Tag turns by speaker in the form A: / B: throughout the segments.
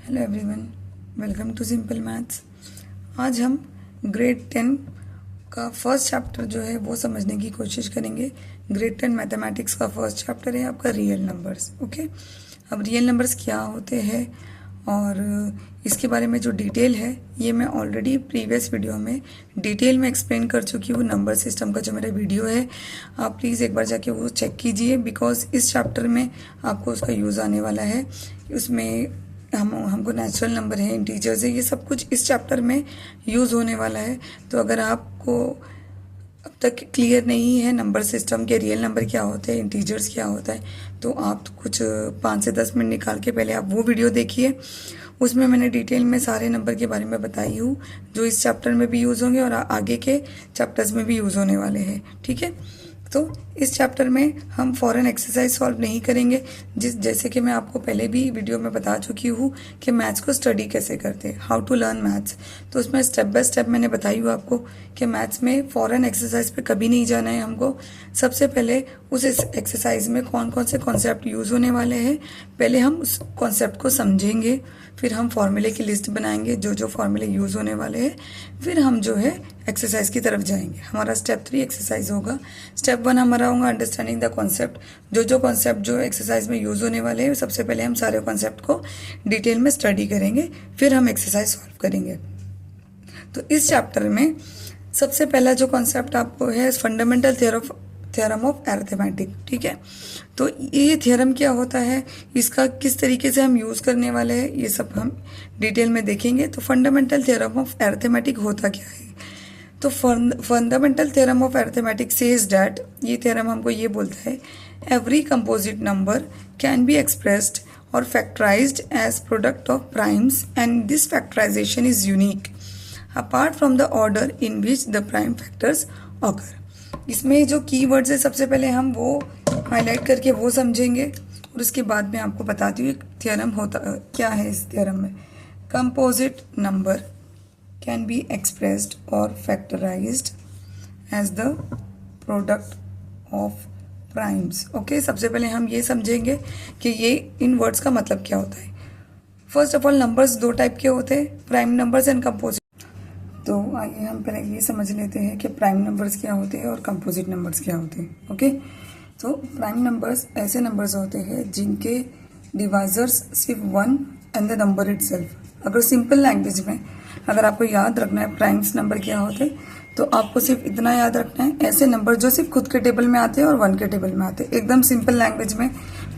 A: Hello everyone, welcome to simple maths. आज हम grade 10 का फर्स्ट चैप्टर जो है वो समझने की कोशिश करेंगे। ग्रेड 10 मैथमेटिक्स का फर्स्ट चैप्टर है आपका रियल नंबर्स। ओके, अब रियल नंबर्स क्या होते हैं और इसके बारे में जो डिटेल है ये मैं ऑलरेडी प्रीवियस वीडियो में डिटेल में एक्सप्लेन कर चुकी हूँ। नंबर सिस्टम का जो मेरा वीडियो है आप प्लीज़ एक बार जाके वो चेक कीजिए, बिकॉज इस चैप्टर में आपको उसका यूज़ आने वाला है। उसमें हमको नेचुरल नंबर है, इंटीजर्स है, ये सब कुछ इस चैप्टर में यूज़ होने वाला है। तो अगर आपको अब तक क्लियर नहीं है नंबर सिस्टम के रियल नंबर क्या होते हैं, इंटीजर्स क्या होता है, तो आप कुछ 5 से 10 मिनट निकाल के पहले आप वो वीडियो देखिए। उसमें मैंने डिटेल में सारे नंबर के बारे में बताई हूँ जो इस चैप्टर में भी यूज़ होंगे और आगे के चैप्टर्स में भी यूज़ होने वाले हैं। ठीक है, तो इस चैप्टर में हम फॉरेन एक्सरसाइज सॉल्व नहीं करेंगे। जैसे कि मैं आपको पहले भी वीडियो में बता चुकी हूँ कि मैथ्स को स्टडी कैसे करते हैं, हाउ टू लर्न मैथ्स। तो उसमें स्टेप बाय स्टेप मैंने बताई हूँ आपको कि मैथ्स में फॉरेन एक्सरसाइज पे कभी नहीं जाना है हमको। सबसे पहले उस एक्सरसाइज में कौन कौन से कॉन्सेप्ट यूज़ होने वाले हैं, पहले हम उस कॉन्सेप्ट को समझेंगे, फिर हम फॉर्मूले की लिस्ट बनाएंगे जो जो फॉर्मूले यूज़ होने वाले हैं, फिर हम जो है एक्सरसाइज की तरफ जाएंगे। हमारा स्टेप 3 एक्सरसाइज होगा। स्टेप 1 हमारा होगा अंडरस्टैंडिंग द कॉन्सेप्ट। जो जो कॉन्सेप्ट जो एक्सरसाइज में यूज़ होने वाले हैं सबसे पहले हम सारे कॉन्सेप्ट को डिटेल में स्टडी करेंगे, फिर हम एक्सरसाइज सॉल्व करेंगे। तो इस चैप्टर में सबसे पहला जो कॉन्सेप्ट आपको है फंडामेंटल थ्योरम ऑफ अरिथमेटिक। ठीक है, तो ये थ्योरम क्या होता है, इसका किस तरीके से हम यूज़ करने वाले हैं, ये सब हम डिटेल में देखेंगे। तो फंडामेंटल थ्योरम ऑफ अरिथमेटिक होता क्या है, तो fundamental theorem of arithmetic says that, ये थ्योरम हमको ये बोलता है every composite number can be expressed और factorized as product of primes and this factorization is unique apart from the order in which the prime factors occur. इसमें जो keywords है सबसे पहले हम वो हाईलाइट करके वो समझेंगे और उसके बाद मैं आपको बताती हूँ थ्योरम होता क्या है। इस थ्योरम में composite number can be expressed और factorized as the product of primes. Okay, सबसे पहले हम ये समझेंगे कि ये इन वर्ड्स का मतलब क्या होता है। First of all numbers 2 type के होते हैं, प्राइम नंबर्स एंड कंपोजिट। तो आइए हम पहले ये समझ लेते हैं कि प्राइम नंबर्स क्या होते हैं और कंपोजिट नंबर्स क्या होते हैं। ओके, तो प्राइम नंबर्स ऐसे नंबर्स होते हैं जिनके डिवाइजर्स सिर्फ 1 एंड द नंबर इटसेल्फ। अगर सिंपल लैंग्वेज में अगर आपको याद रखना है प्राइम्स नंबर क्या होते हैं, तो आपको सिर्फ इतना याद रखना है, ऐसे नंबर जो सिर्फ खुद के टेबल में आते हैं और 1 के टेबल में आते हैं। एकदम सिंपल लैंग्वेज में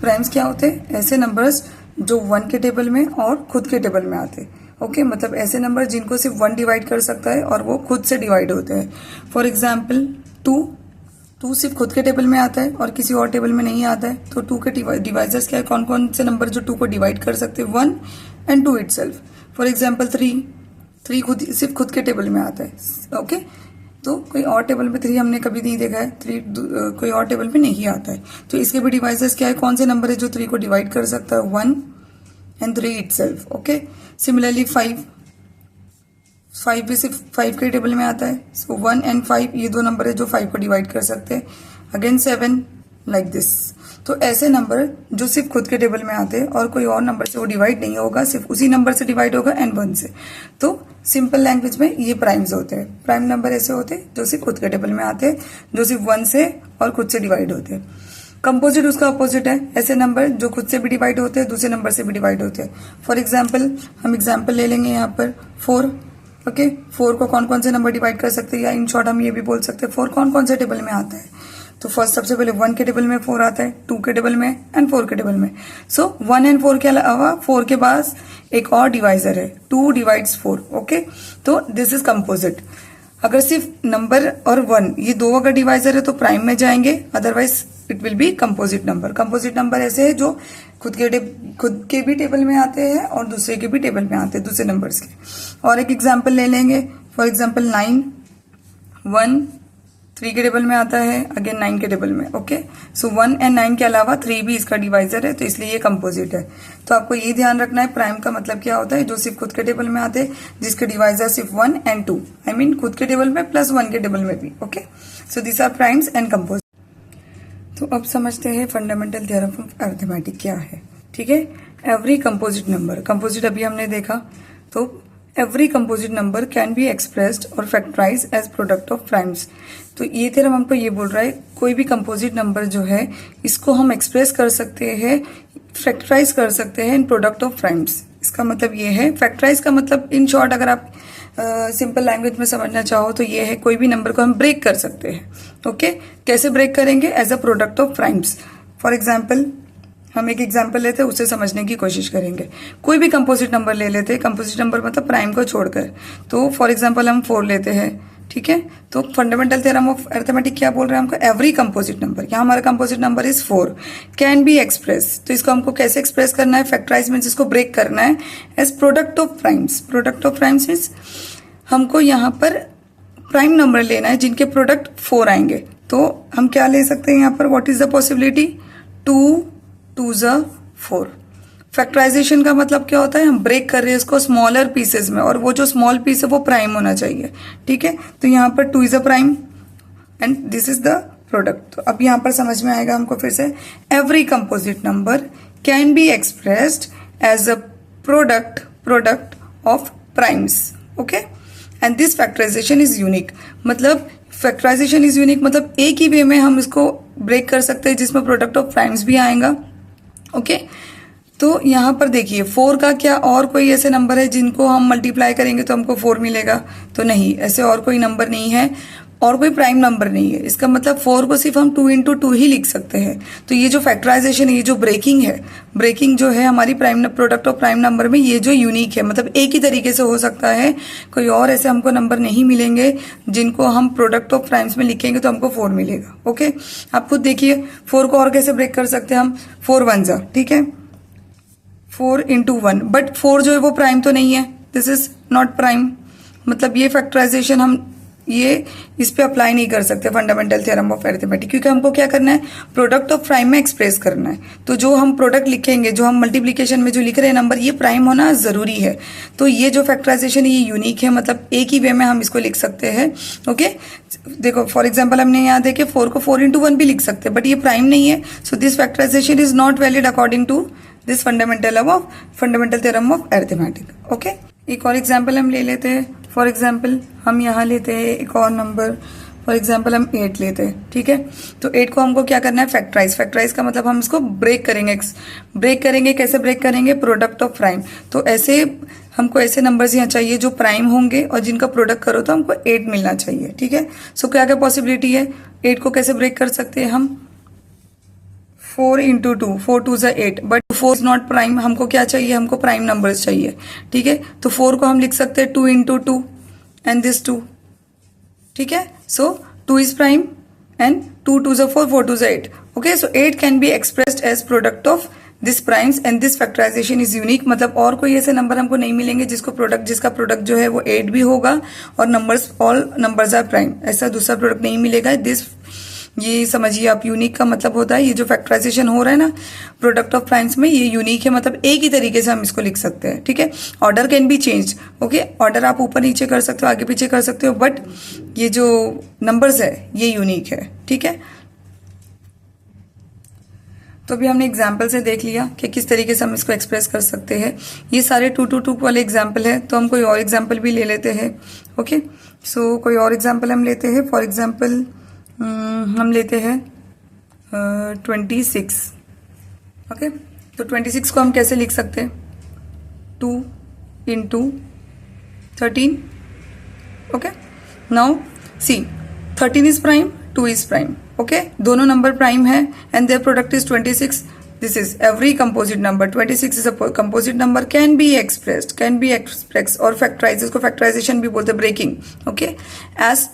A: प्राइम्स क्या होते हैं, ऐसे नंबर्स जो 1 के टेबल में और खुद के टेबल में आते हैं। ओके, मतलब ऐसे नंबर जिनको सिर्फ 1 डिवाइड कर सकता है और वो खुद से डिवाइड होते हैं। फॉर एग्जाम्पल 2 सिर्फ खुद के टेबल में आता है और किसी और टेबल में नहीं आता है। तो 2 के डिवाइजर्स क्या है, कौन कौन से नंबर जो 2 को डिवाइड कर सकते हैं, 1 एंड 2 इटसेल्फ। फॉर एग्जाम्पल 3 सिर्फ खुद के टेबल में आता है। ओके, तो कोई और टेबल में 3 हमने कभी नहीं देखा है, 3 कोई और टेबल में नहीं आता है। तो इसके भी डिवाइजर्स क्या है, कौन से नंबर है जो 3 को डिवाइड कर सकता है, 1 एंड 3 itself। ओके, सिमिलरली 5 भी सिर्फ 5 के टेबल में आता है। सो 1 एंड 5 ये 2 नंबर है जो 5 को डिवाइड कर सकते हैं। Again 7 like this. तो ऐसे नंबर जो सिर्फ खुद के टेबल में आते हैं और कोई और नंबर से वो डिवाइड नहीं होगा, सिर्फ उसी नंबर से डिवाइड होगा एंड 1 से। तो सिंपल लैंग्वेज में ये प्राइम्स होते हैं। प्राइम नंबर ऐसे होते हैं जो सिर्फ खुद के टेबल में आते हैं, जो सिर्फ 1 से और खुद से डिवाइड होते हैं। कंपोजिट उसका अपोजिट है, ऐसे नंबर जो खुद से भी डिवाइड होते हैं, दूसरे नंबर से भी डिवाइड होते हैं। फॉर एग्जाम्पल हम एग्जाम्पल ले लेंगे यहाँ पर 4। ओके, 4 को कौन कौन से नंबर डिवाइड कर सकते हैं, या इन शॉर्ट हम ये भी बोल सकते हैं 4 कौन कौन से टेबल में आता है। तो फर्स्ट सबसे पहले 1 के टेबल में 4 आता है, 2 के टेबल में एंड 4 के टेबल में। सो 1 एंड 4 के अलावा 4 के पास एक और डिवाइजर है, 2 डिवाइड्स 4। ओके, तो दिस इज कंपोजिट। अगर सिर्फ नंबर और 1 ये 2 अगर डिवाइजर है तो प्राइम में जाएंगे, otherwise it will be composite number. Composite number ऐसे है जो खुद के भी टेबल में आते हैं और दूसरे के भी टेबल में आते हैं, दूसरे नंबर्स के। और एक एग्जांपल ले लेंगे, फॉर एग्जांपल 9 1 3 के टेबल में आता है, अगेन 9 के टेबल में। ओके, सो 1 एंड 9 के अलावा 3 भी इसका डिवाइजर है, तो इसलिए ये कंपोजिट है। तो आपको ये ध्यान रखना है प्राइम का मतलब क्या होता है, जो सिर्फ खुद के टेबल में आते हैं, जिसके डिवाइजर सिर्फ 1 एंड 2, आई मीन खुद के टेबल में प्लस 1 के टेबल में भी। Okay, so this are primes and composite. तो अब समझते हैं फंडामेंटल थ्योरम ऑफ अरिथमेटिक क्या है। ठीक है, एवरी कंपोजिट नंबर, कंपोजिट अभी हमने देखा, तो every composite number can be expressed और factorize as product of primes. तो ये थ्योरम हमको ये बोल रहा है कोई भी कंपोजिट नंबर जो है इसको हम एक्सप्रेस कर सकते हैं, फैक्टराइज कर सकते हैं इन प्रोडक्ट ऑफ प्राइम्स। इसका मतलब ये है, फैक्टराइज का मतलब इन शॉर्ट अगर आप सिंपल लैंग्वेज में समझना चाहो तो ये है कोई भी नंबर को हम ब्रेक कर सकते हैं। ओके, कैसे ब्रेक करेंगे? As a product of primes. For example हम एक एग्जाम्पल लेते हैं, उसे समझने की कोशिश करेंगे। कोई भी कंपोजिट नंबर ले लेते हैं, कंपोजिट नंबर मतलब प्राइम को छोड़कर। तो फॉर एग्जाम्पल हम 4 लेते हैं, ठीक है। तो फंडामेंटल थ्योरम ऑफ अरिथमेटिक क्या बोल रहे हैं हमको? एवरी कंपोजिट नंबर, यहाँ हमारा composite number is 4, can be express. तो इसको हमको कैसे एक्सप्रेस करना है? फैक्टराइज मीन्स इसको ब्रेक करना है as product of primes. Product of primes means हमको यहाँ पर प्राइम नंबर लेना है जिनके प्रोडक्ट 4 आएंगे। तो हम क्या ले सकते हैं यहाँ पर? What is the possibility? 2 2s 4। Factorization का मतलब क्या होता है? हम ब्रेक कर रहे हैं इसको स्मॉलर पीसेस में, और वो जो स्मॉल पीस है वो प्राइम होना चाहिए, ठीक है। तो यहाँ पर 2 is a prime and this is the product. तो अब यहाँ पर समझ में आएगा हमको फिर से, every composite number can be expressed as a product of primes. Okay, and this factorization is unique. मतलब फैक्टराइजेशन इज यूनिक मतलब एक ही वे में हम इसको ब्रेक कर सकते हैं जिसमें प्रोडक्ट ऑफ प्राइम्स भी आएगा। ओके, तो यहाँ पर देखिए 4 का क्या और कोई ऐसे नंबर है जिनको हम मल्टीप्लाई करेंगे तो हमको 4 मिलेगा? तो नहीं, ऐसे और कोई नंबर नहीं है और कोई प्राइम नंबर नहीं है। इसका मतलब 4 को सिर्फ हम 2 इंटू 2 ही लिख सकते हैं। तो ये जो फैक्टराइजेशन है, ये जो ब्रेकिंग है, ब्रेकिंग जो है हमारी prime product of prime number में, ये जो यूनिक है, मतलब एक ही तरीके से हो सकता है, कोई और ऐसे हमको नंबर नहीं मिलेंगे जिनको हम प्रोडक्ट ऑफ प्राइम्स में लिखेंगे तो हमको 4 मिलेगा। ओके, आप खुद देखिए 4 को और कैसे ब्रेक कर सकते हैं हम? 4 1 ठीक है, 4 इंटू 1, बट 4 जो है वो प्राइम तो नहीं है, दिस इज नॉट प्राइम। मतलब ये फैक्टराइजेशन हम ये इस पे अप्लाई नहीं कर सकते फंडामेंटल थ्योरम ऑफ अरिथमेटिक, क्योंकि हमको क्या करना है? प्रोडक्ट ऑफ प्राइम में एक्सप्रेस करना है। तो जो हम प्रोडक्ट लिखेंगे, जो हम मल्टीप्लीकेशन में जो लिख रहे हैं नंबर, ये प्राइम होना जरूरी है। तो ये जो फैक्टराइजेशन है ये यूनिक है, मतलब एक ही वे में हम इसको लिख सकते हैं। ओके, देखो फॉर एग्जाम्पल हमने यहाँ देखे 4 को 4 इंटू 1 भी लिख सकते हैं, बट ये प्राइम नहीं है। So this factorization is not valid according to this fundamental theorem of arithmetic. Okay, एक और एग्जाम्पल हम ले लेते हैं। फॉर एग्जाम्पल हम यहाँ लेते हैं एक और नंबर, फॉर एग्जाम्पल हम 8 लेते हैं, ठीक है। तो 8 को हमको क्या करना है? फैक्टराइज। फैक्टराइज का मतलब हम इसको ब्रेक करेंगे। कैसे ब्रेक करेंगे? Product of prime. तो ऐसे हमको ऐसे नंबर्स यहाँ चाहिए जो प्राइम होंगे और जिनका प्रोडक्ट करो तो हमको 8 मिलना चाहिए, ठीक है। सो क्या क्या पॉसिबिलिटी है? 8 को कैसे ब्रेक कर सकते हैं हम? 4 into 2, 4 2 8, but 4 is not prime. हमको क्या चाहिए? हमको प्राइम नंबर्स चाहिए, ठीक है। तो 4 को हम लिख सकते हैं 2 इंटू 2 एंड दिस 2, ठीक है। So 2 is prime and 2 2 4, 4 2 8। Okay, so 8 can be expressed as product of this primes and this factorization is unique. मतलब और कोई ऐसे नंबर हमको नहीं मिलेंगे जिसका प्रोडक्ट जो है वो 8 भी होगा और ऑल नंबर्स आर प्राइम। ऐसा दूसरा प्रोडक्ट नहीं मिलेगा। ये समझिए आप, यूनिक का मतलब होता है ये जो फैक्टराइजेशन हो रहा है ना प्रोडक्ट ऑफ प्राइम्स में, ये यूनिक है, मतलब एक ही तरीके से हम इसको लिख सकते हैं, ठीक है। Order can be change. Okay, order आप ऊपर नीचे कर सकते हो, आगे पीछे कर सकते हो, बट ये जो नंबर्स है ये यूनिक है, ठीक है। तो अभी हमने एग्जाम्पल से देख लिया कि किस तरीके से हम इसको एक्सप्रेस कर सकते हैं। ये सारे 2 2 2 वाले एग्जाम्पल है, तो हम कोई और एग्जाम्पल भी ले लेते हैं। ओके, सो कोई और एग्जाम्पल हम लेते हैं। फॉर एग्जाम्पल हम लेते हैं 26। ओके, तो 26 को हम कैसे लिख सकते हैं? 2 into 13। Okay, now see 13 is prime, 2 is prime. Okay, दोनों नंबर प्राइम है and their product is 26। This is every composite number. 26 is a composite number, can be express और फैक्टराइज, इसको फैक्टराइजेशन भी बोलते हैं, breaking. Okay, as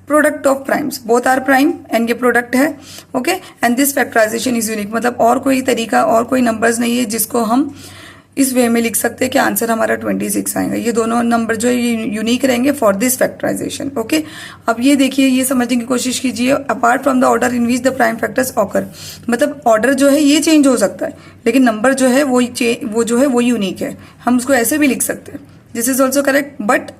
A: product of primes, both are prime and ये product है। Okay, and this factorization is unique. मतलब और कोई तरीका और कोई नंबर्स नहीं है जिसको हम इस वे में लिख सकते हैं कि आंसर हमारा 26 आएगा। ये दोनों नंबर जो है ये यूनिक रहेंगे फॉर दिस फैक्टराइजेशन। ओके, अब ये देखिए, ये समझने की कोशिश कीजिए, apart from the order in which the prime factors occur. मतलब ऑर्डर जो है ये चेंज हो सकता है, लेकिन नंबर जो है वो जो है वो यूनिक है। हम उसको ऐसे भी लिख सकते हैं, this is also correct, but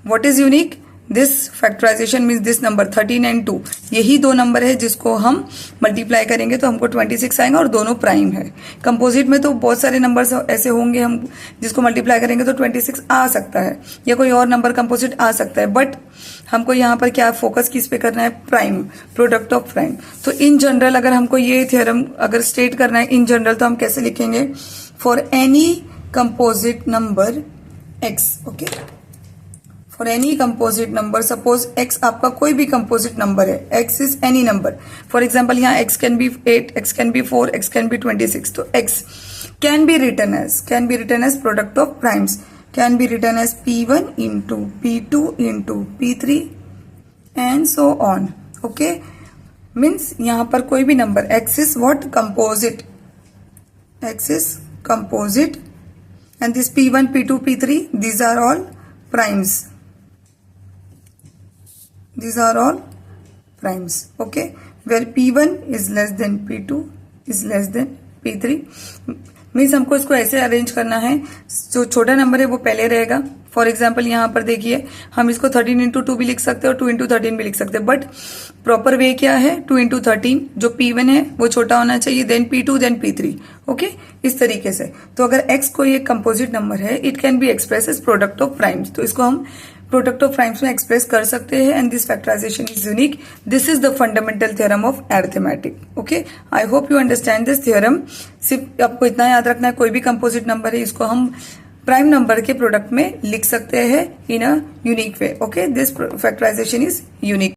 A: what is unique? This factorization means this number 13 and 2, यही दो नंबर है जिसको हम मल्टीप्लाई करेंगे तो हमको 26 आएगा और दोनों प्राइम है। कंपोजिट में तो बहुत सारे नंबर्स ऐसे होंगे हम जिसको मल्टीप्लाई करेंगे तो 26 आ सकता है या कोई और नंबर कंपोजिट आ सकता है, बट हमको यहाँ पर क्या फोकस किस पे करना है, प्राइम, प्रोडक्ट ऑफ प्राइम। तो इन जनरल अगर हमको ये थ्योरम अगर स्टेट करना है इन जनरल तो हम कैसे लिखेंगे, for any composite number x, okay, for any composite number, suppose x आपका कोई भी कंपोजिट नंबर है, x is any number, for example यहाँ x can be 8, x can be 4, x can be 26, तो x can be written as product of primes, can be written as p1 into p2 into p3 and so on, okay. Means यहाँ पर कोई भी number x is what, composite, x is composite and this p1 p2 p3 these are all primes, these are all primes, okay, where p1 is less than p2 is less than p3 means हमको इसको ऐसे arrange करना है, जो छोटा number है वो पहले रहेगा। फॉर एग्जाम्पल यहाँ पर देखिए हम इसको 13 इंटू 2 भी लिख सकते हैं और 2 इंटू 13 भी लिख सकते हैं, बट प्रॉपर वे क्या है 2 इंटू 13, जो p1 है वो छोटा होना चाहिए, then p2 then p3, okay, इस तरीके से। तो अगर x कोई एक कंपोजिट नंबर है, it can be express as product of primes, तो इसको हम प्रोडक्ट ऑफ प्राइम्स में एक्सप्रेस कर सकते हैं and this factorization is unique. This is the fundamental theorem of arithmetic, okay. I hope you understand this theorem. सिर्फ आपको इतना याद रखना है, कोई भी कंपोजिट नंबर है इसको हम प्राइम नंबर के प्रोडक्ट में लिख सकते हैं in a unique way, okay. This factorization is unique.